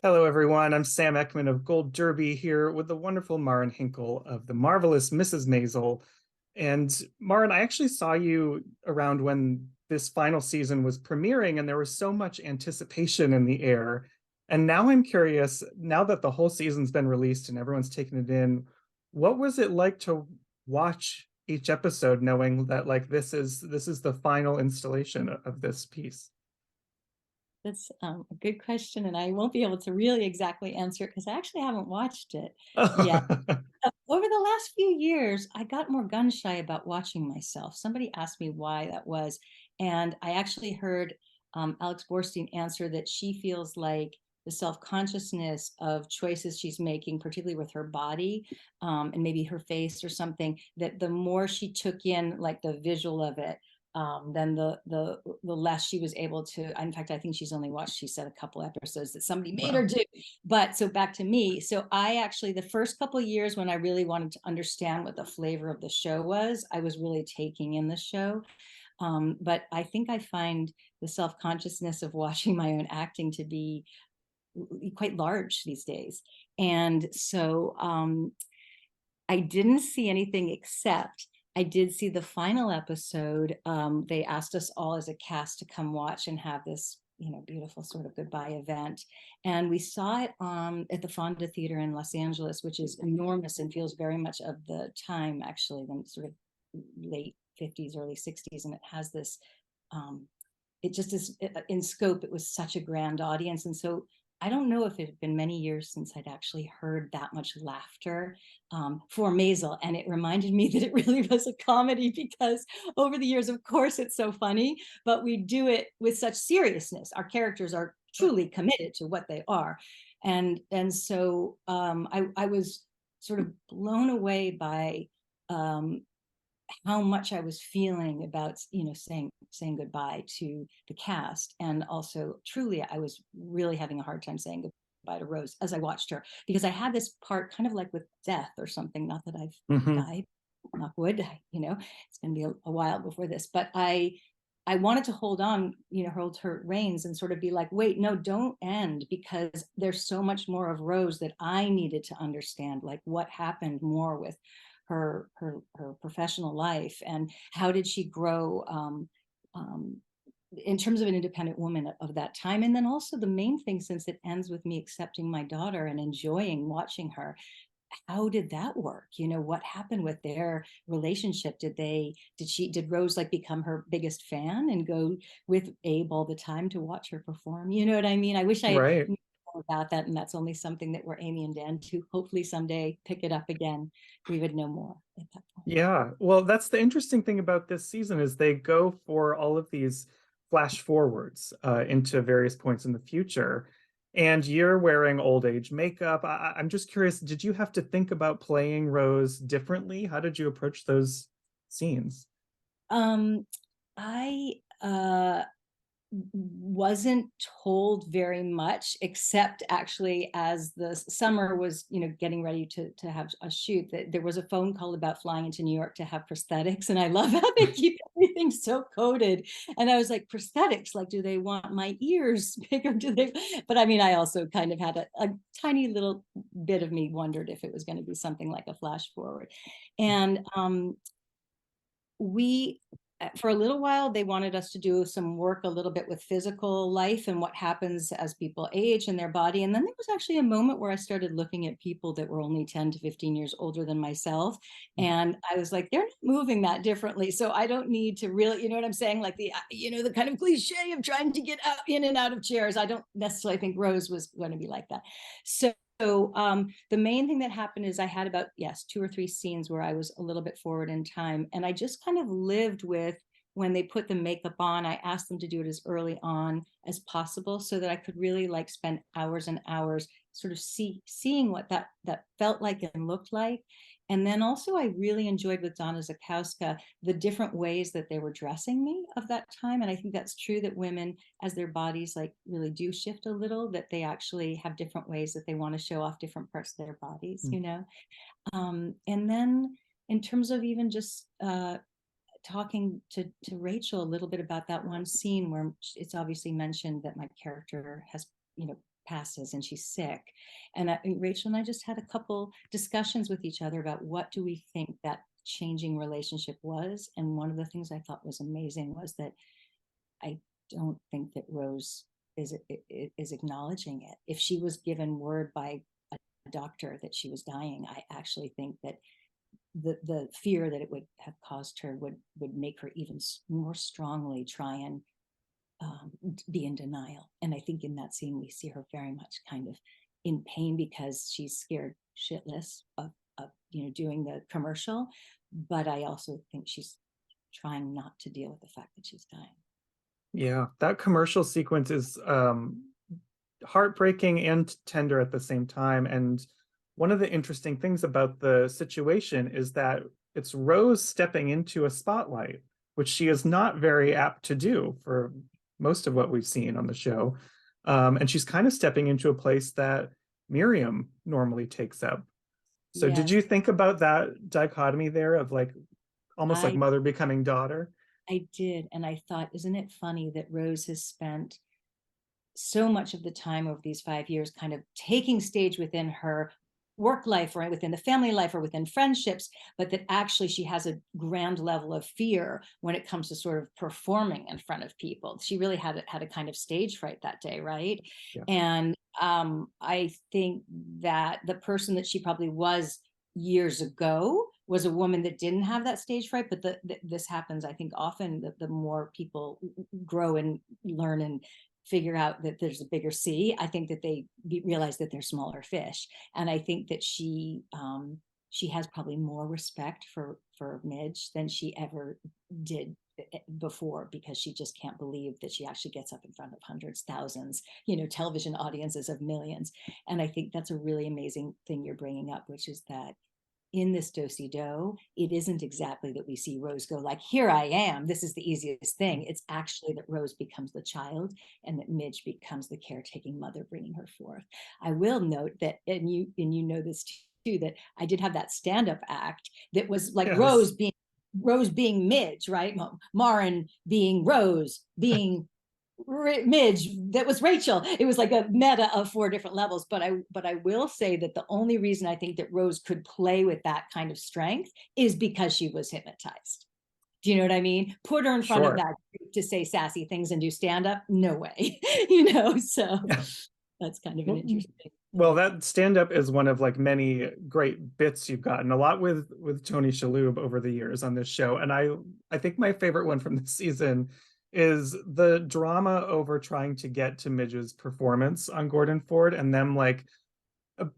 Hello, everyone. I'm Sam Eckmann of Gold Derby here with the wonderful Marin Hinkle of the marvelous Mrs. Maisel. And Marin, I actually saw you around when this final season was premiering, and there was so much anticipation in the air. And now I'm curious, now that the whole season's been released and everyone's taken it in, what was it like to watch each episode knowing that this is the final installation of this piece? That's a good question, and I won't be able to really exactly answer it because I actually haven't watched it yet. Over the last few years, I got more gun shy about watching myself. Somebody asked me why that was, and I actually heard Alex Borstein answer that she feels like the self-consciousness of choices she's making, particularly with her body, and maybe her face or something, that the more she took in like the visual of it, then the less she was able to. In fact, I think she's only watched, she said, a couple episodes that somebody made her Wow. do. But so back to me. So I actually, the first couple of years when I really wanted to understand what the flavor of the show was, I was really taking in the show. But I think I find the self-consciousness of watching my own acting to be quite large these days. And so I didn't see anything except I did see the final episode. They asked us all as a cast to come watch and have this, beautiful sort of goodbye event. And we saw it at the Fonda Theater in Los Angeles, which is enormous and feels very much of the time, actually, when sort of late 50s, early 60s. And it has this, it just is in scope. It was such a grand audience. And so I don't know if it had been many years since I'd actually heard that much laughter for Maisel. And it reminded me that it really was a comedy because over the years, of course, it's so funny, but we do it with such seriousness. Our characters are truly committed to what they are. And so I was sort of blown away by how much I was feeling about, saying goodbye to the cast. And also, truly, I was really having a hard time saying goodbye to Rose as I watched her, because I had this part kind of like with death or something. Not that I've Hmm. died, knock wood, it's going to be a while before this, but I wanted to hold on, hold her reins and sort of be like, wait, no, don't end, because there's so much more of Rose that I needed to understand, like what happened more with her professional life, and how did she grow um, in terms of an independent woman of that time. And then also the main thing, since it ends with me accepting my daughter and enjoying watching her, how did that work? What happened with their relationship? Did Rose like become her biggest fan and go with Abe all the time to watch her perform? You know what I mean? I wish I Right. knew more about that. And that's only something that we're Amy and Dan to hopefully someday pick it up again. We would know more at that point. Yeah. Well, that's the interesting thing about this season is they go for all of these flash forwards into various points in the future. And you're wearing old age makeup. I'm just curious, did you have to think about playing Rose differently? How did you approach those scenes? Um, I wasn't told very much, except actually as the summer was, getting ready to have a shoot, that there was a phone call about flying into New York to have prosthetics. And I love how they keep everything so coded. And I was like, prosthetics, like, do they want my ears bigger? Do they? But I mean, I also kind of had a tiny little bit of me wondered if it was going to be something like a flash forward. And we for a little while they wanted us to do some work a little bit with physical life and what happens as people age in their body. And then there was actually a moment where I started looking at people that were only 10 to 15 years older than myself, and I was like, they're not moving that differently, so I don't need to really, you know what I'm saying, like the kind of cliche of trying to get out in and out of chairs. I don't necessarily think Rose was going to be like that. So the main thing that happened is I had about, yes, 2 or 3 scenes where I was a little bit forward in time. And I just kind of lived with, when they put the makeup on, I asked them to do it as early on as possible so that I could really like spend hours and hours sort of seeing what that felt like and looked like. And then also I really enjoyed with Donna Zakowska the different ways that they were dressing me of that time. And I think that's true, that women, as their bodies like really do shift a little, that they actually have different ways that they want to show off different parts of their bodies. And then in terms of even just talking to Rachel a little bit about that one scene where it's obviously mentioned that my character has, you know, passes and she's sick. And Rachel and I just had a couple discussions with each other about what do we think that changing relationship was. And one of the things I thought was amazing was that I don't think that Rose is acknowledging it. If she was given word by a doctor that she was dying, I actually think that the fear that it would have caused her would make her even more strongly try and be in denial. And I think in that scene we see her very much kind of in pain because she's scared shitless of doing the commercial, but I also think she's trying not to deal with the fact that she's dying. Yeah, that commercial sequence is heartbreaking and tender at the same time. And one of the interesting things about the situation is that it's Rose stepping into a spotlight, which she is not very apt to do for most of what we've seen on the show. And she's kind of stepping into a place that Miriam normally takes up. So did Yes, you think about that dichotomy there of like almost like I mother becoming daughter? I did. And I thought, isn't it funny that Rose has spent so much of the time over these 5 years kind of taking stage within her work life or within the family life or within friendships, but that actually she has a grand level of fear when it comes to sort of performing in front of people. She really had a kind of stage fright that day, right? Yeah. And I think that the person that she probably was years ago was a woman that didn't have that stage fright, but this happens, I think, often. The more people grow and learn and figure out that there's a bigger sea, I think that they realize that they're smaller fish. And I think that she has probably more respect for Midge than she ever did before, because she just can't believe that she actually gets up in front of hundreds, thousands, television audiences of millions. And I think that's a really amazing thing you're bringing up, which is that in this do-si-do, it isn't exactly that we see Rose go like, here I am, this is the easiest thing. It's actually that Rose becomes the child and that Midge becomes the caretaking mother bringing her forth. I will note that, and you know this too, that I did have that stand-up act that was like Yes. Rose being Midge, right? Marin being Rose, being Midge, that was Rachel. It was like a meta of 4 different levels. But I will say that the only reason I think that Rose could play with that kind of strength is because she was hypnotized. Do you know what I mean? Put her in front of Sure. that group to say sassy things and do stand up, no way. So that's kind of an interesting. Well, that stand-up is one of like many great bits you've gotten, a lot with Tony Shalhoub over the years on this show. And I think my favorite one from this season is the drama over trying to get to Midge's performance on Gordon Ford and them like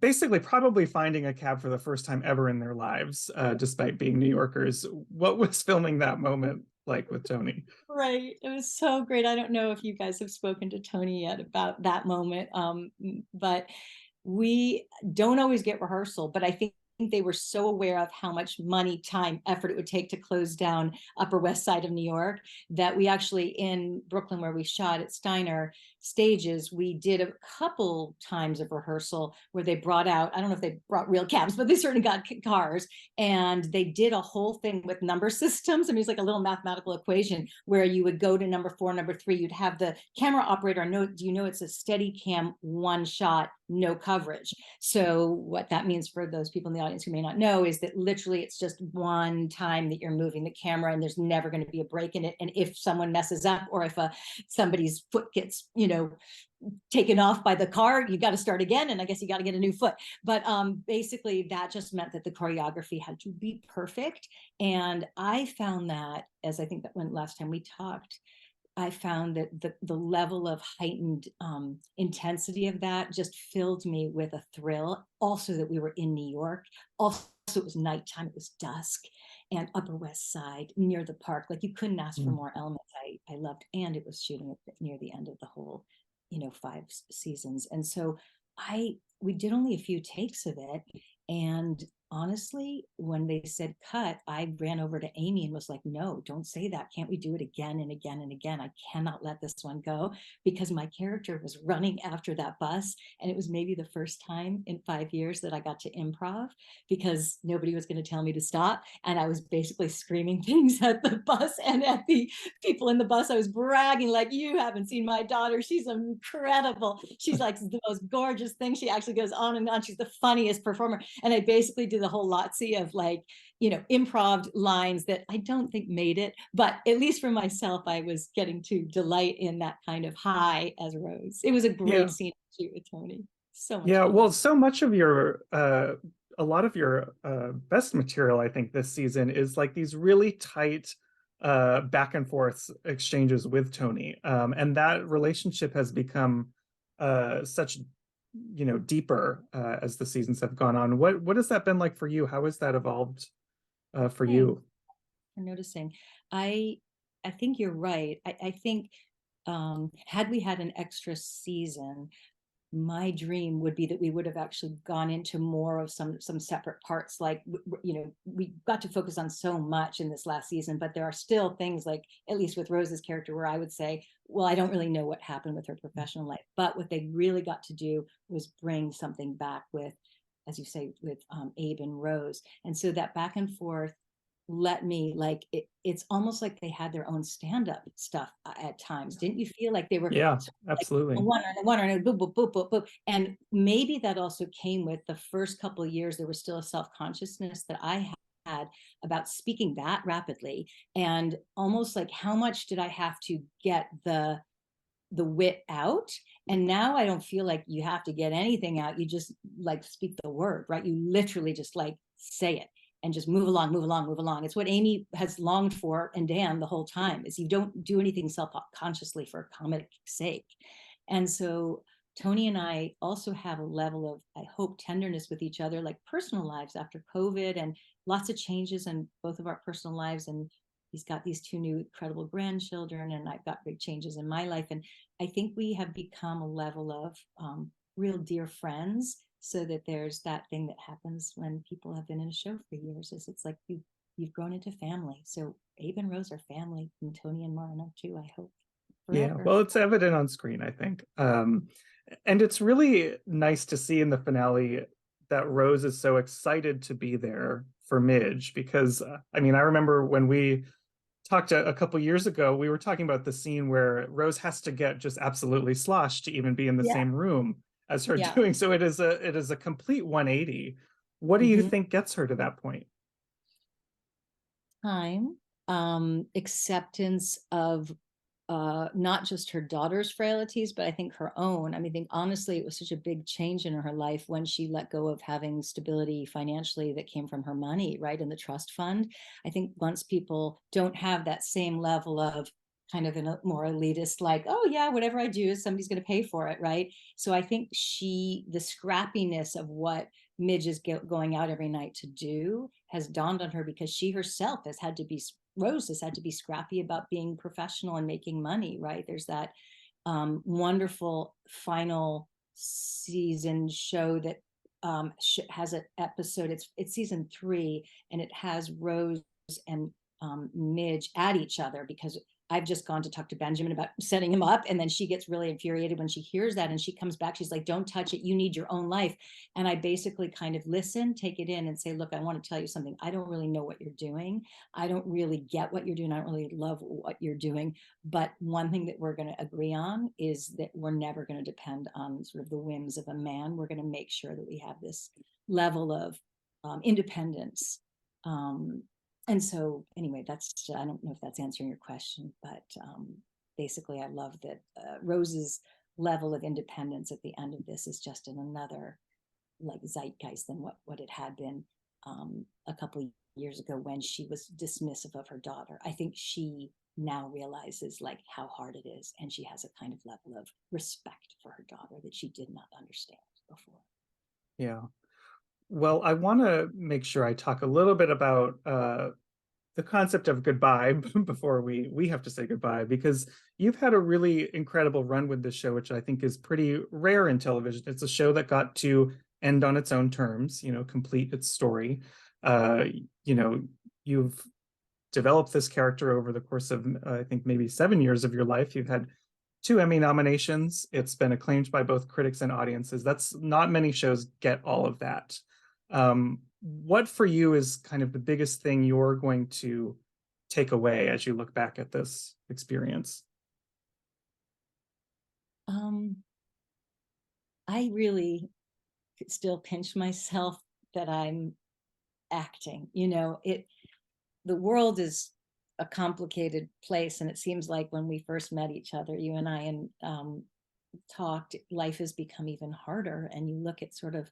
basically probably finding a cab for the first time ever in their lives, despite being New Yorkers. What was filming that moment like with Tony? Right. It was so great. I don't know if you guys have spoken to Tony yet about that moment. But we don't always get rehearsal, but I think they were so aware of how much money, time, effort it would take to close down Upper West Side of New York that we actually, in Brooklyn, where we shot at Steiner Stages, we did a couple times of rehearsal where they brought out, I don't know if they brought real cabs, but they certainly got cars, and they did a whole thing with number systems. I mean, it's like a little mathematical equation where you would go to number 4, number 3, you'd have the camera operator know, do you know it's a steady cam, one shot, no coverage. So what that means for those people in the audience who may not know is that literally it's just one time that you're moving the camera and there's never going to be a break in it. And if someone messes up or if somebody's foot gets, taken off by the car, you got to start again. And I guess you got to get a new foot. But basically that just meant that the choreography had to be perfect. And I found that, as I think that when last time we talked, I found that the level of heightened intensity of that just filled me with a thrill. Also that we were in New York. Also it was nighttime, it was dusk, and Upper West Side near the park. Like you couldn't ask for more elements. I loved, and it was shooting near the end of the whole, 5 seasons. And so we did only a few takes of it. And honestly, when they said cut, I ran over to Amy and was like, no, don't say that. Can't we do it again and again and again? I cannot let this one go, because my character was running after that bus. And it was maybe the first time in 5 years that I got to improv, because nobody was going to tell me to stop. And I was basically screaming things at the bus and at the people in the bus. I was bragging like, you haven't seen my daughter. She's incredible. She's like the most gorgeous thing. She actually goes on and on. She's the funniest performer. And I basically did the whole lotsy of like, improv lines that I don't think made it, but at least for myself, I was getting to delight in that kind of high as Rose. It was a great Yeah. scene to shoot with Tony. So much Yeah, fun. well, so much of your a lot of your best material, I think, this season is like these really tight back and forth exchanges with Tony. And that relationship has become such, deeper as the seasons have gone on. What has that been like for you? How has that evolved for Thanks you? for noticing. I I think you're right. I think had we had an extra season, my dream would be that we would have actually gone into more of some separate parts. Like, we got to focus on so much in this last season, but there are still things, like at least with Rose's character, where I would say, well, I don't really know what happened with her professional life, but what they really got to do was bring something back with, as you say, with Abe and Rose. And so that back and forth let me, like, it's almost like they had their own stand-up stuff at times. Didn't you feel like they were Yeah, sort of like a absolutely. one and a one and a boop, boop, boop, boop, boop? And maybe that also came with the first couple of years. There was still a self-consciousness that I had about speaking that rapidly, and almost like, how much did I have to get the wit out? And now I don't feel like you have to get anything out. You just like speak the word, right? You literally just like say it and just move along, move along, move along. It's what Amy has longed for, and Dan, the whole time, is you don't do anything self-consciously for comic sake. And so Tony and I also have a level of, I hope, tenderness with each other, like personal lives after COVID, and lots of changes in both of our personal lives. And he's got these two new incredible grandchildren, and I've got big changes in my life. And I think we have become a level of real dear friends, so that there's that thing that happens when people have been in a show for years, is it's like you've grown into family. So Abe and Rose are family, and Tony and Marin are too, I hope, Yeah, forever. well, it's evident on screen, I think. And it's really nice to see in the finale that Rose is so excited to be there for Midge, because I mean, I remember when we talked a couple years ago, we were talking about the scene where Rose has to get just absolutely sloshed to even be in the Yeah, same room as her yeah. doing. So it is a complete 180. What do you Mm-hmm. think gets her to that point? Time, acceptance of not just her daughter's frailties, but I think her own. I mean, I think honestly, it was such a big change in her life when she let go of having stability financially that came from her money, right, in the trust fund. I think once people don't have that same level of kind of in a more elitist, like, oh yeah, whatever I do, somebody's going to pay for it, right? So I think the scrappiness of what Midge is going out every night to do has dawned on her, because she herself has had to be, Rose has had to be scrappy about being professional and making money, right? There's that wonderful final season show that has an episode. It's season 3, and it has Rose and Midge at each other, because I've just gone to talk to Benjamin about setting him up. And then she gets really infuriated when she hears that. And she comes back. She's like, don't touch it. You need your own life. And I basically kind of listen, take it in, and say, look, I want to tell you something. I don't really know what you're doing. I don't really get what you're doing. I don't really love what you're doing. But one thing that we're going to agree on is that we're never going to depend on sort of the whims of a man. We're going to make sure that we have this level of independence. Um, and so anyway, I don't know if that's answering your question, but basically I love that Rose's level of independence at the end of this is just in another like zeitgeist than what it had been a couple of years ago when she was dismissive of her daughter. I think she now realizes like how hard it is, and she has a kind of level of respect for her daughter that she did not understand before. Yeah. Well, I want to make sure I talk a little bit about the concept of goodbye before we have to say goodbye, because you've had a really incredible run with this show, which I think is pretty rare in television. It's a show that got to end on its own terms, complete its story. Uh, you've developed this character over the course of, I think, maybe 7 years of your life. You've had 2 Emmy nominations. It's been acclaimed by both critics and audiences. That's not many shows get all of that. What for you is kind of the biggest thing you're going to take away as you look back at this experience? I really still pinch myself that I'm acting. The world is a complicated place, and it seems like when we first met each other, you and I, and talked, life has become even harder. And you look at sort of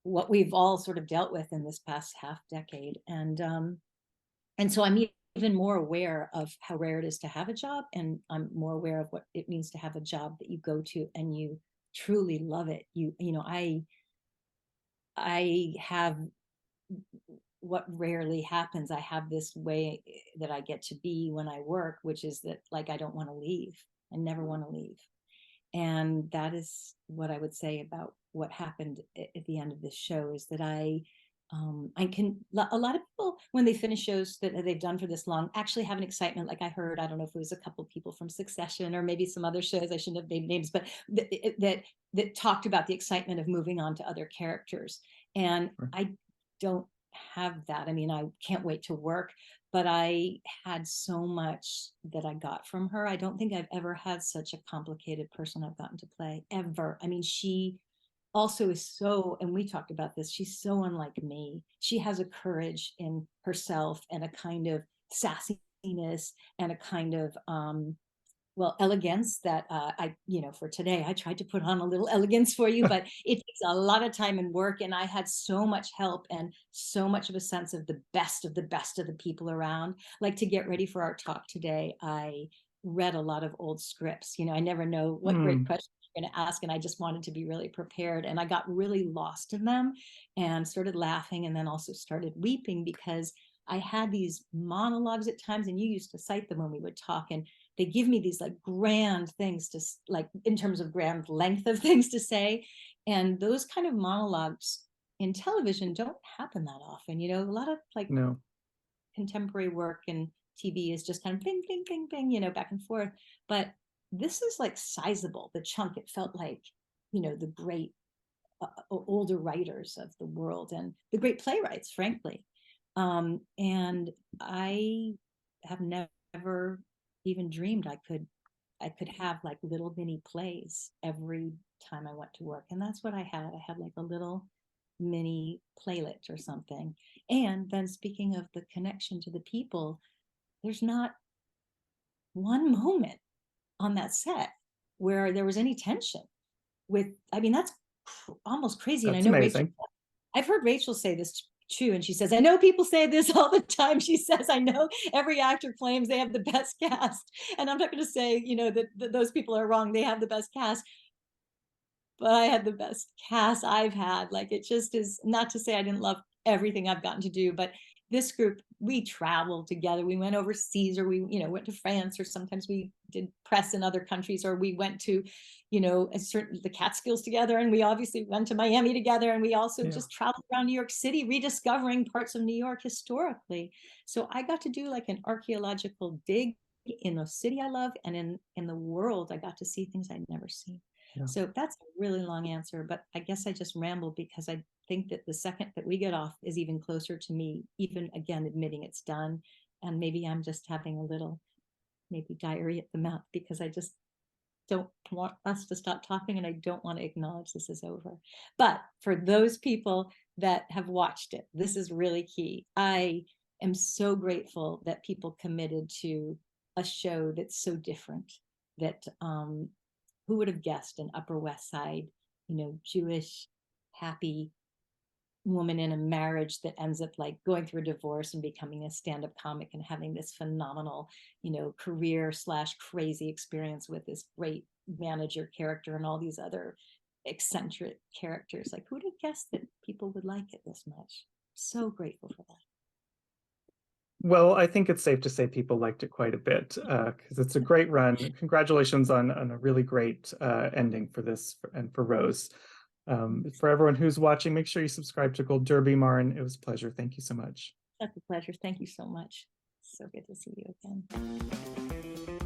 what we've all sort of dealt with in this past half decade, and so I'm even more aware of how rare it is to have a job, and I'm more aware of what it means to have a job that you go to and you truly love it. I have what rarely happens. I have this way that I get to be when I work, which is that, like, I don't want to leave. I never want to leave. And that is what I would say about what happened at the end of this show, is that a lot of people, when they finish shows that they've done for this long, actually have an excitement. Like I heard, I don't know if it was a couple of people from Succession or maybe some other shows, I shouldn't have named names, but that talked about the excitement of moving on to other characters. And I don't have that. I mean, I can't wait to work, but I had so much that I got from her. I don't think I've ever had such a complicated person I've gotten to play, ever. I mean, she also is so, and we talked about this, she's so unlike me. She has a courage in herself and a kind of sassiness and a kind of elegance that for today, I tried to put on a little elegance for you, but it takes a lot of time and work. And I had so much help and so much of a sense of the best of the best of the people around. Like, to get ready for our talk today, I read a lot of old scripts. I never know what great questions you're going to ask. And I just wanted to be really prepared. And I got really lost in them and started laughing, and then also started weeping, because I had these monologues at times, and you used to cite them when we would talk, and they give me these like grand things to, like, in terms of grand length of things to say. And those kind of monologues in television don't happen that often. A lot of like No. contemporary work and TV is just kind of bing, bing, bing, bing, back and forth. But this is like sizable, the chunk. It felt like, the great older writers of the world and the great playwrights, frankly. And I have never even dreamed I could have like little mini plays every time I went to work. And that's what I had. I had like a little mini playlet or something. And then, speaking of the connection to the people, there's not one moment on that set where there was any tension I mean, that's almost crazy. And I That's know Rachel, amazing. I've heard Rachel say this too, and she says, I know people say this all the time. She says, I know every actor claims they have the best cast, and I'm not going to say, that those people are wrong. They have the best cast, but I had the best cast I've had. Like, it just is, not to say I didn't love everything I've gotten to do, but this group, we traveled together. We went overseas, or we, went to France, or sometimes we did press in other countries, or we went to, the Catskills together. And we obviously went to Miami together. And we also just traveled around New York City, rediscovering parts of New York historically. So I got to do like an archaeological dig in the city I love, and in the world, I got to see things I'd never seen. Yeah. So that's a really long answer, but I guess I just rambled because I think that the second that we get off is even closer to me, even again, admitting it's done. And maybe I'm just having a little, maybe diarrhea at the mouth, because I just don't want us to stop talking, and I don't want to acknowledge this is over. But for those people that have watched it, this is really key. I am so grateful that people committed to a show that's so different, that who would have guessed an Upper West Side, Jewish, happy woman in a marriage that ends up like going through a divorce and becoming a stand-up comic and having this phenomenal, career / crazy experience with this great manager character and all these other eccentric characters. Like, who'd have guessed that people would like it this much? So grateful for that. Well, I think it's safe to say people liked it quite a bit, because it's a great run. Congratulations on a really great ending for this and for Rose. For everyone who's watching, make sure you subscribe to Gold Derby. Marin, it was a pleasure. Thank you so much. Such a pleasure. Thank you so much. So good to see you again.